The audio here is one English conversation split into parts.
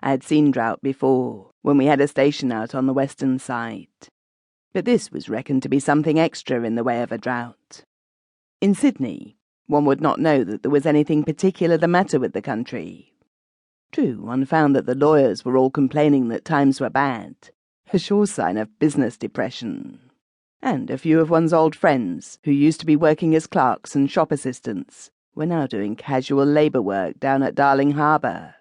I had seen drought before, when we had a station out on the western side. But this was reckoned to be something extra in the way of a drought. In Sydney, one would not know that there was anything particular the matter with the country. True, one found that the lawyers were all complaining that times were bad, a sure sign of business depression. And a few of one's old friends, who used to be working as clerks and shop assistants, were now doing casual labour work down at Darling Harbour.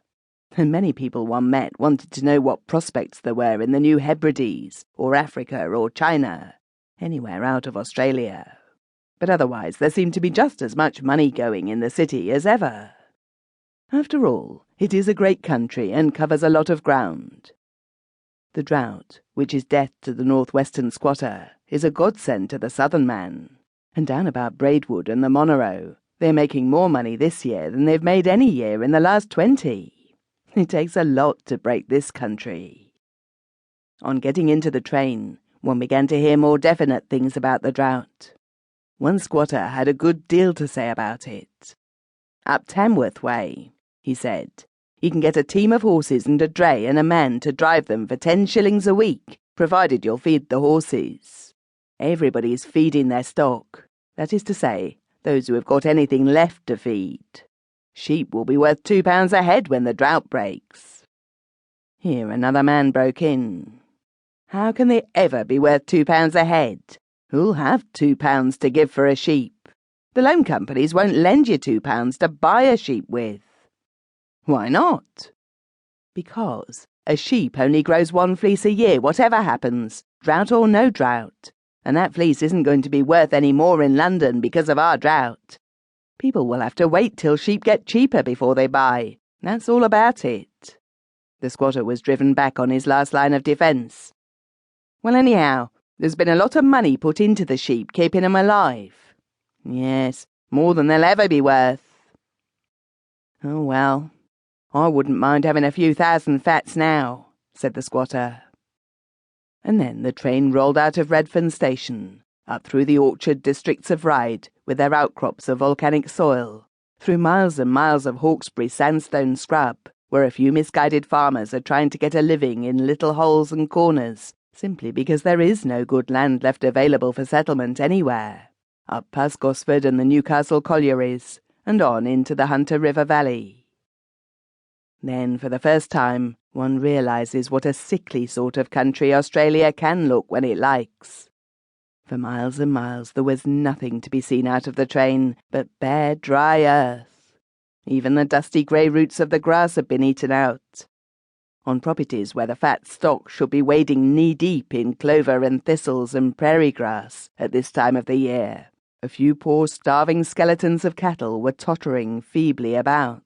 And many people one met wanted to know what prospects there were in the New Hebrides, or Africa, or China, anywhere out of Australia. But otherwise there seemed to be just as much money going in the city as ever. After all, it is a great country and covers a lot of ground. The drought, which is death to the northwestern squatter, is a godsend to the southern man. And down about Braidwood and the Monaro, they're making more money this year than they've made any year in the last 20. It takes a lot to break this country. On getting into the train, one began to hear more definite things about the drought. One squatter had a good deal to say about it. Up Tamworth way, he said, you can get a team of horses and a dray and a man to drive them for 10 shillings a week, provided you'll feed the horses. Everybody's feeding their stock, that is to say, those who have got anything left to feed. Sheep will be worth £2 a head when the drought breaks. Here another man broke in. How can they ever be worth £2 a head? Who'll have £2 to give for a sheep? The loan companies won't lend you £2 to buy a sheep with. Why not? Because a sheep only grows one fleece a year, whatever happens, drought or no drought, and that fleece isn't going to be worth any more in London because of our drought. People will have to wait till sheep get cheaper before they buy. That's all about it. The squatter was driven back on his last line of defence. Well, anyhow, there's been a lot of money put into the sheep, keeping 'em alive. Yes, more than they'll ever be worth. Oh, well, I wouldn't mind having a few thousand fats now, said the squatter. And then the train rolled out of Redfern Station, up through the orchard districts of Ryde, with their outcrops of volcanic soil, through miles and miles of Hawkesbury sandstone scrub, where a few misguided farmers are trying to get a living in little holes and corners, simply because there is no good land left available for settlement anywhere, up past Gosford and the Newcastle collieries, and on into the Hunter River Valley. Then, for the first time, one realises what a sickly sort of country Australia can look when it likes. For miles and miles there was nothing to be seen out of the train but bare, dry earth. Even the dusty grey roots of the grass had been eaten out. On properties where the fat stock should be wading knee-deep in clover and thistles and prairie grass at this time of the year, a few poor starving skeletons of cattle were tottering feebly about.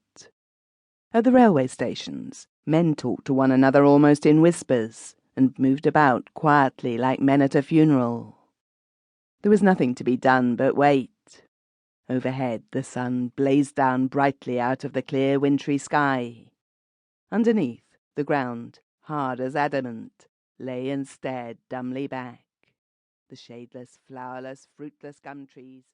At the railway stations, men talked to one another almost in whispers, and moved about quietly like men at a funeral. There was nothing to be done but wait. Overhead the sun blazed down brightly out of the clear wintry sky. Underneath, the ground, hard as adamant, lay and stared dumbly back. The shadeless, flowerless, fruitless gum trees